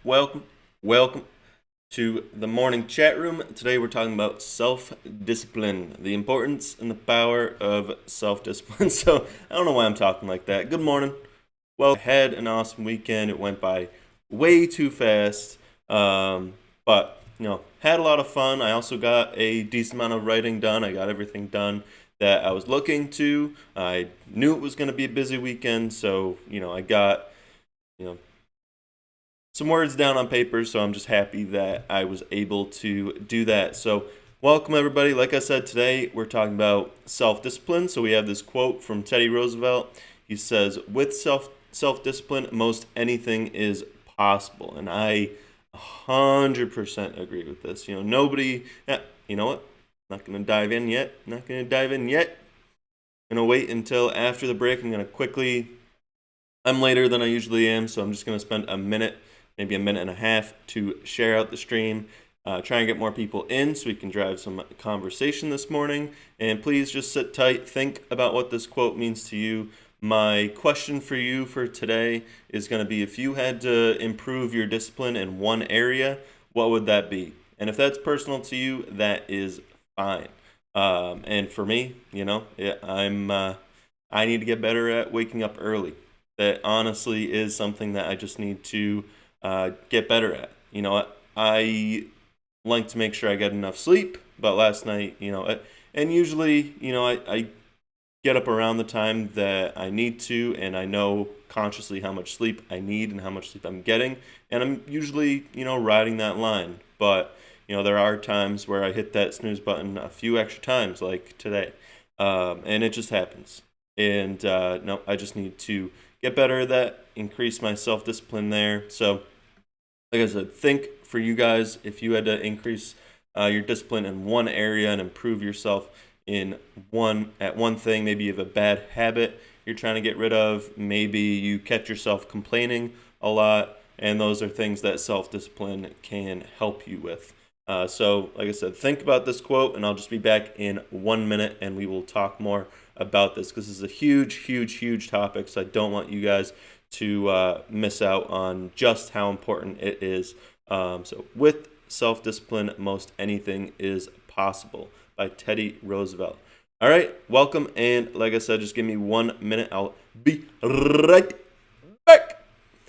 welcome to the morning chat room. Today we're talking about self-discipline, the importance and the power of self-discipline. So I don't know why I'm talking like that. Good morning. Well, I had an awesome weekend. It went by way too fast, but had a lot of fun. I also got a decent amount of writing done. I got everything done that I was looking to. I knew it was going to be a busy weekend, so I got you know some words down on paper, so I'm just happy that I was able to do that. So, welcome everybody. Like I said, today we're talking about self-discipline. So we have this quote from Teddy Roosevelt. He says, "With self-discipline, most anything is possible." And I 100% agree with this. Nobody. You know what? Not gonna dive in yet. Not gonna dive in yet. Gonna wait until after the break. I'm later than I usually am, so I'm just gonna spend a minute, maybe a minute and a half, to share out the stream, try and get more people in so we can drive some conversation this morning. And please just sit tight, think about what this quote means to you. My question for you for today is going to be, if you had to improve your discipline in one area, what would that be? And if that's personal to you, that is fine. And for me, I need to get better at waking up early. That honestly is something that I just need to get better at. I like to make sure I get enough sleep, but last night, and usually, I get up around the time that I need to, and I know consciously how much sleep I need and how much sleep I'm getting, and I'm usually, riding that line. But, there are times where I hit that snooze button a few extra times, like today, and it just happens. And no, I just need to get better at that, increase my self-discipline there. So, like I said, think for you guys, if you had to increase your discipline in one area and improve yourself in one thing. Maybe you have a bad habit you're trying to get rid of. Maybe you catch yourself complaining a lot, and those are things that self-discipline can help you with. So, like I said, think about this quote, and I'll just be back in 1 minute, and we will talk more about this, because this is a huge, huge, huge topic, so I don't want you guys to miss out on just how important it is. So with self-discipline, most anything is possible, by Teddy Roosevelt. All right, welcome, and like I said, just give me 1 minute. I'll be right back.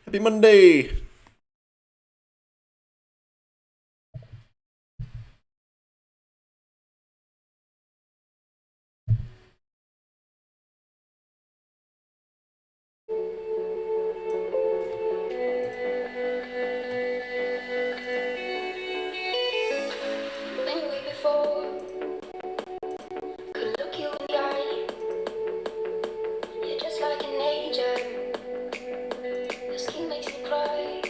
Happy Monday. You're just like an angel. Your skin makes me cry.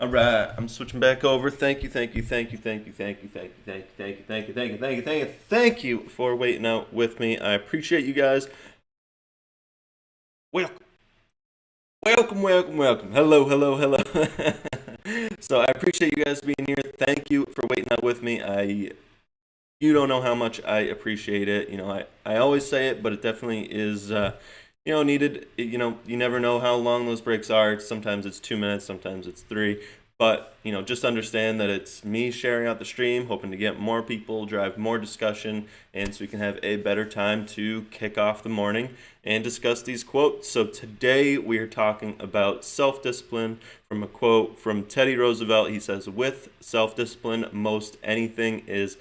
All right, I'm switching back over. Thank you, thank you, thank you, thank you, thank you, thank you, thank you, thank you, thank you, thank you, thank you, thank you, thank you for waiting out with me. I appreciate you guys. Welcome, welcome, welcome, welcome. Hello, hello, hello. So I appreciate you guys being here. Thank you for waiting out with me. You don't know how much I appreciate it. I always say it, but it definitely is, needed. You never know how long those breaks are. Sometimes it's 2 minutes, sometimes it's three. But, just understand that it's me sharing out the stream, hoping to get more people, drive more discussion, and so we can have a better time to kick off the morning and discuss these quotes. So today we are talking about self-discipline from a quote from Teddy Roosevelt. He says, "With self-discipline, most anything is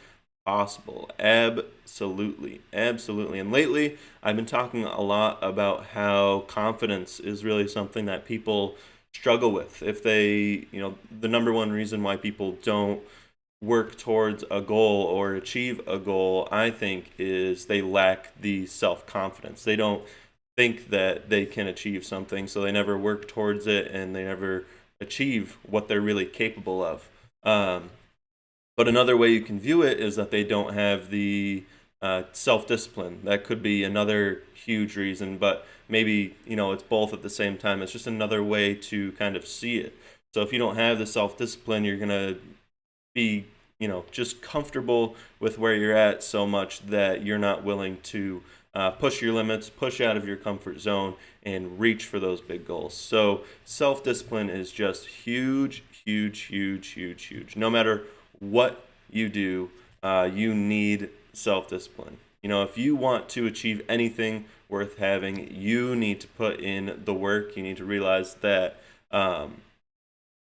possible." Absolutely. Absolutely. And lately, I've been talking a lot about how confidence is really something that people struggle with. If they, the number one reason why people don't work towards a goal or achieve a goal, I think, is they lack the self-confidence. They don't think that they can achieve something, so they never work towards it and they never achieve what they're really capable of. But another way you can view it is that they don't have the self-discipline. That could be another huge reason, but maybe, it's both at the same time. It's just another way to kind of see it. So if you don't have the self-discipline, you're going to be, just comfortable with where you're at so much that you're not willing to push your limits, push out of your comfort zone, and reach for those big goals. So self-discipline is just huge, huge, huge, huge, huge. No matter what you do, you need self-discipline. If you want to achieve anything worth having, you need to put in the work. You need to realize that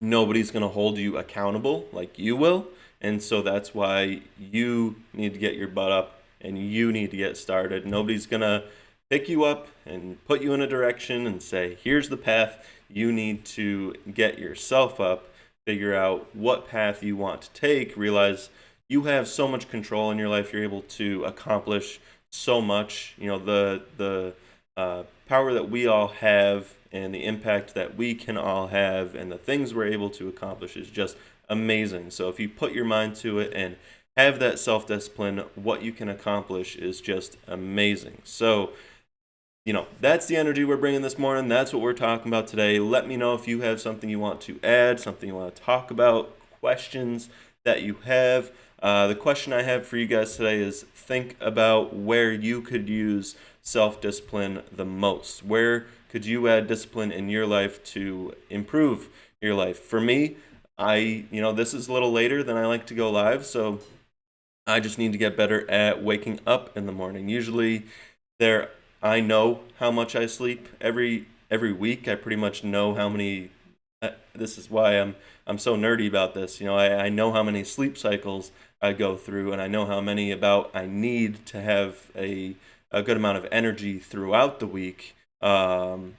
nobody's going to hold you accountable like you will. And so that's why you need to get your butt up and you need to get started. Nobody's going to pick you up and put you in a direction and say, here's the path. You need to get yourself up, figure out what path you want to take, realize you have so much control in your life. You're able to accomplish so much. The power that we all have and the impact that we can all have and the things we're able to accomplish is just amazing. So if you put your mind to it and have that self-discipline, what you can accomplish is just amazing. So that's the energy we're bringing this morning. That's what we're talking about today. Let me know if you have something you want to add, something you want to talk about, questions that you have. The question I have for you guys today is think about where you could use self-discipline the most. Where could you add discipline in your life to improve your life? For me, this is a little later than I like to go live, so I just need to get better at waking up in the morning. Usually I know how much I sleep every week. I pretty much know how many. This is why I'm so nerdy about this. I know how many sleep cycles I go through, and I know how many I need to have a good amount of energy throughout the week. And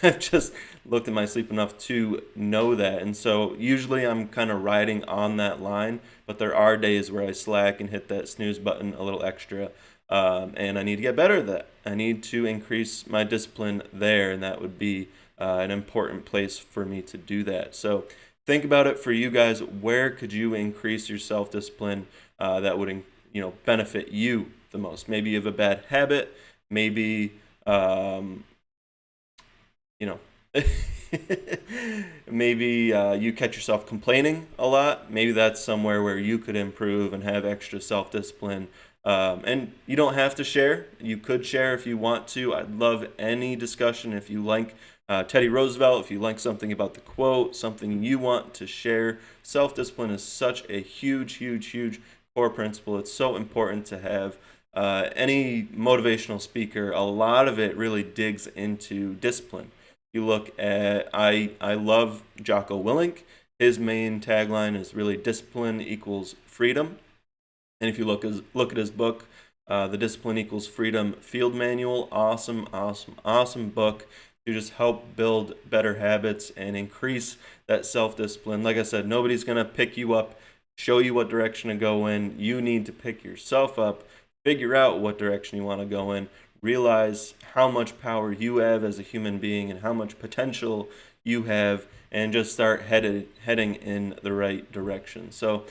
I've just looked at my sleep enough to know that. And so usually I'm kind of riding on that line, but there are days where I slack and hit that snooze button a little extra. And I need to get better at that. I need to increase my discipline there, and that would be an important place for me to do that. So think about it for you guys. Where could you increase your self-discipline that would benefit you the most? Maybe you have a bad habit. Maybe maybe you catch yourself complaining a lot. Maybe that's somewhere where you could improve and have extra self-discipline. And you don't have to share. You could share if you want to. I'd love any discussion. If you like Teddy Roosevelt, if you like something about the quote, something you want to share. Self-discipline is such a huge, huge, huge core principle. It's so important to have. Any motivational speaker, a lot of it really digs into discipline. You look at, I love Jocko Willink. His main tagline is really discipline equals freedom. And if you look at his book, The Discipline Equals Freedom Field Manual, awesome, awesome, awesome book to just help build better habits and increase that self-discipline. Like I said, nobody's going to pick you up, show you what direction to go in. You need to pick yourself up, figure out what direction you want to go in, realize how much power you have as a human being and how much potential you have, and just start heading in the right direction. So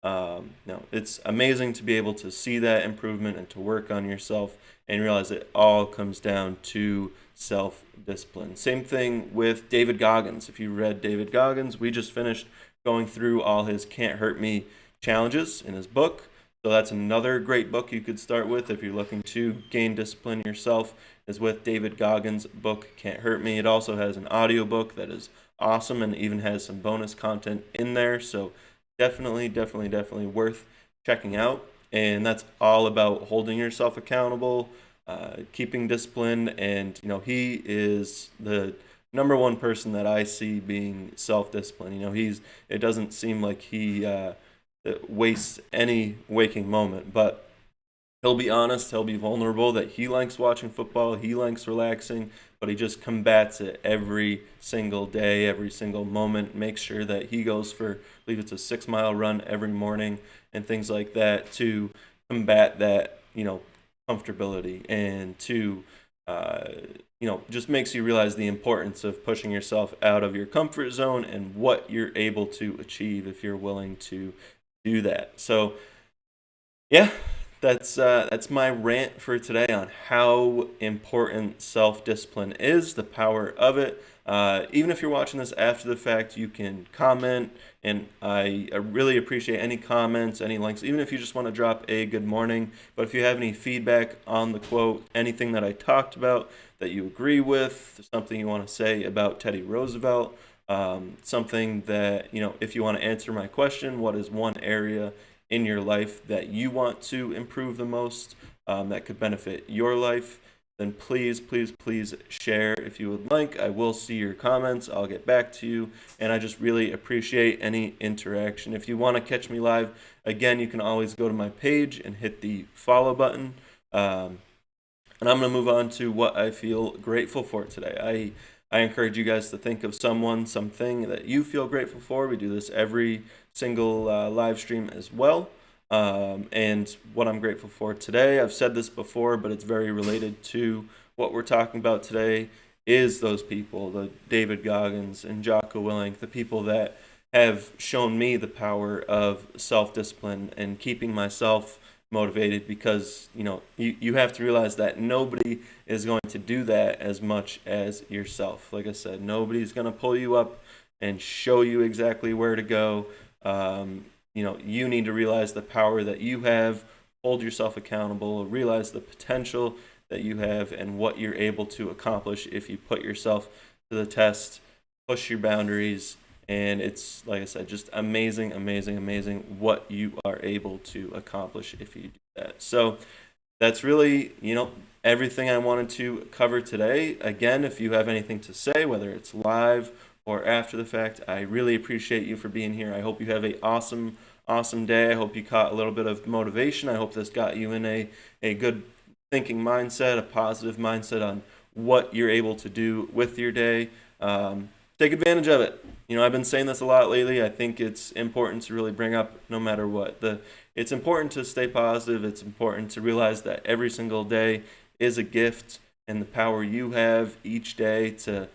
no, it's amazing to be able to see that improvement and to work on yourself and realize it all comes down to self-discipline. Same thing with David Goggins. If you read David Goggins, we just finished going through all his Can't Hurt Me challenges in his book. So that's another great book you could start with if you're looking to gain discipline yourself, is with David Goggins' book Can't Hurt Me. It also has an audiobook that is awesome and even has some bonus content in there. So definitely worth checking out. And that's all about holding yourself accountable, keeping discipline. And he is the number one person that I see being self-disciplined. It doesn't seem like he wastes any waking moment, but he'll be honest, he'll be vulnerable that he likes watching football, he likes relaxing, but he just combats it every single day, every single moment, makes sure that he goes for, I believe it's a 6-mile run every morning and things like that to combat that, comfortability, and to, just makes you realize the importance of pushing yourself out of your comfort zone and what you're able to achieve if you're willing to do that. So, yeah, that's my rant for today on how important self-discipline is, the power of it. Even if you're watching this after the fact, you can comment, and I really appreciate any comments, any links, even if you just want to drop a good morning. But if you have any feedback on the quote, anything that I talked about that you agree with, something you want to say about Teddy Roosevelt, something that, if you want to answer my question, what is one area in your life that you want to improve the most, that could benefit your life, then please share if you would like. I will see your comments. I'll get back to you, and I just really appreciate any interaction. If you want to catch me live, again, you can always go to my page and hit the follow button. And I'm going to move on to what I feel grateful for today. I encourage you guys to think of something that you feel grateful for. We do this every single live stream as well. And what I'm grateful for today, I've said this before, but it's very related to what we're talking about today, is those people, the David Goggins and Jocko Willink, the people that have shown me the power of self-discipline and keeping myself motivated, because you have to realize that nobody is going to do that as much as yourself. Like I said, nobody's going to pull you up and show you exactly where to go. You need to realize the power that you have, hold yourself accountable, realize the potential that you have and what you're able to accomplish if you put yourself to the test, push your boundaries. And it's, like I said, just amazing what you are able to accomplish if you do that. So that's really, everything I wanted to cover today. Again, if you have anything to say, whether it's live or after the fact, I really appreciate you for being here. I hope you have an awesome day. I hope you caught a little bit of motivation. I hope this got you in a good thinking mindset, a positive mindset on what you're able to do with your day. Take advantage of it. I've been saying this a lot lately. I think it's important to really bring up, no matter what. It's important to stay positive. It's important to realize that every single day is a gift, and the power you have each day to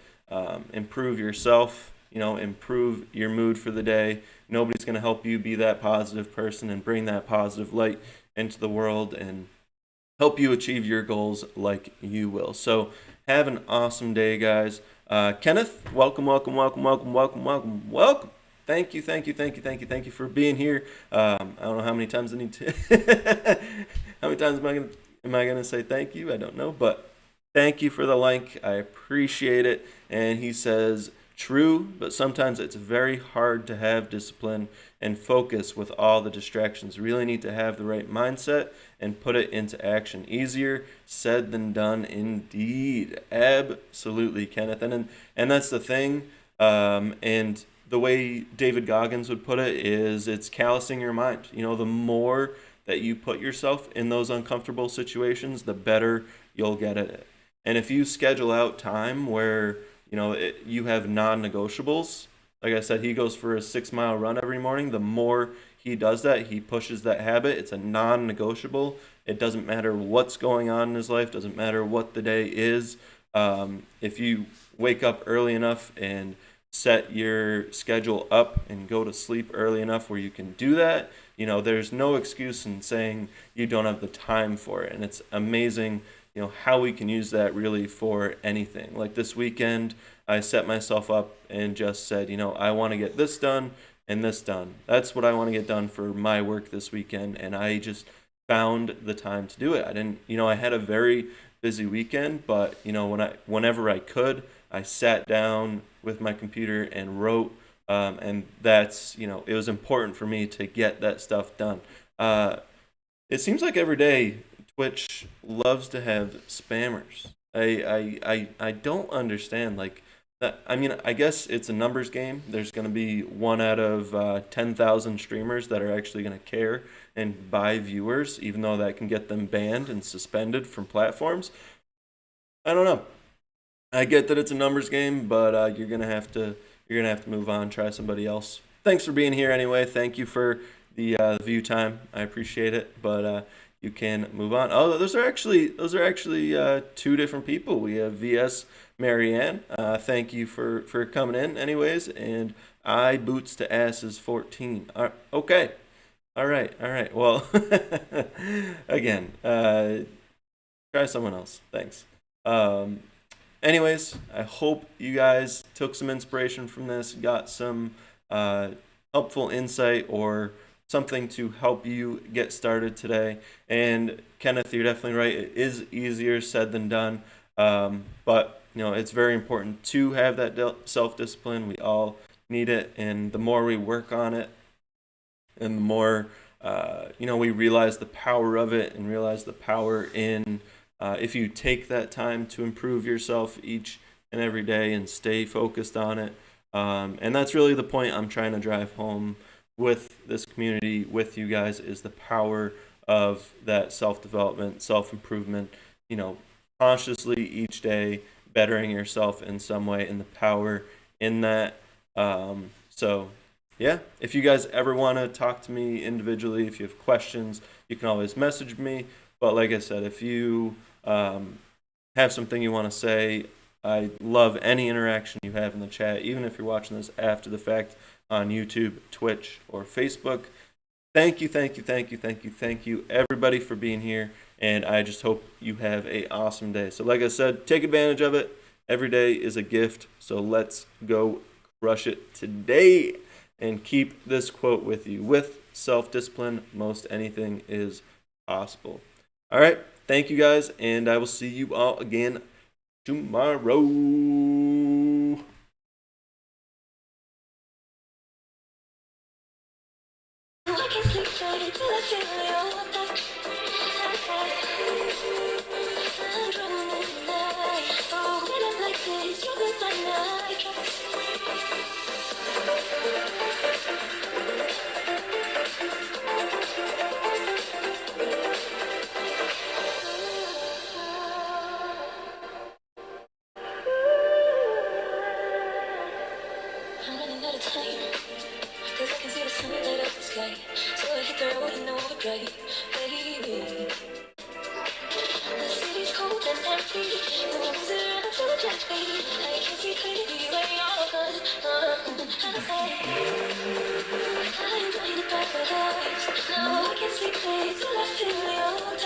improve yourself, improve your mood for the day. Nobody's going to help you be that positive person and bring that positive light into the world and help you achieve your goals like you will. So have an awesome day, guys. Kenneth, welcome. Thank you for being here. I don't know how many times I need to. How many times am I gonna say thank you? I don't know, but thank you for the link. I appreciate it. And he says, true, but sometimes it's very hard to have discipline and focus with all the distractions. Really need to have the right mindset and put it into action. Easier said than done, indeed. Absolutely, Kenneth. And that's the thing. And the way David Goggins would put it is, it's callousing your mind. The more that you put yourself in those uncomfortable situations, the better you'll get at it. And if you schedule out time where you have non-negotiables, like I said, he goes for a 6-mile run every morning, the more he does that. He pushes that habit. It's a non-negotiable. It doesn't matter what's going on in his life. Doesn't matter what the day is. If you wake up early enough and set your schedule up and go to sleep early enough where you can do that, there's no excuse in saying you don't have the time for it. And it's amazing, how we can use that really for anything. Like this weekend, I set myself up and just said, I want to get this done and this done. That's what I want to get done for my work this weekend. And I just found the time to do it. I didn't, I had a very busy weekend, but whenever I could, I sat down with my computer and wrote, and that's, it was important for me to get that stuff done. It seems like every day Twitch loves to have spammers. I don't understand, like that. I mean, I guess it's a numbers game. There's going to be one out of 10,000 streamers that are actually going to care and buy viewers, even though that can get them banned and suspended from platforms. I don't know. I get that it's a numbers game, but you're gonna have to move on. Try somebody else. Thanks for being here anyway. Thank you for the view time. I appreciate it. But you can move on. Oh, those are actually two different people. We have VS Marianne. Thank you for coming in, anyways. And I boots to ass is 14. Okay. All right. All right. Well, again, try someone else. Thanks. Um, Anyways, I hope you guys took some inspiration from this, got some helpful insight or something to help you get started today. And Kenneth, you're definitely right. It is easier said than done. But it's very important to have that self-discipline. We all need it, and the more we work on it, and the more we realize the power of it, and realize the power in if you take that time to improve yourself each and every day and stay focused on it. And that's really the point I'm trying to drive home with this community, with you guys, is the power of that self-development, self-improvement, consciously each day bettering yourself in some way, and the power in that. So yeah, if you guys ever want to talk to me individually, if you have questions, you can always message me. But like I said, if you have something you want to say, I love any interaction you have in the chat, even if you're watching this after the fact on YouTube, Twitch, or Facebook. Thank you, thank you, thank you, thank you, thank you, everybody, for being here. And I just hope you have an awesome day. So like I said, take advantage of it. Every day is a gift. So let's go crush it today. And keep this quote with you. With self-discipline, most anything is possible. All right. Thank you guys, and I will see you all again tomorrow. I'm running out of time, 'cause I can see the sunlight up the sky. So I hit the road in overdrive, baby. The city's cold and empty, the walls around full of judge, baby. I can see clearly where you're gone. I say, I'm blinded by the lights. Now I can see clear till I feel your touch.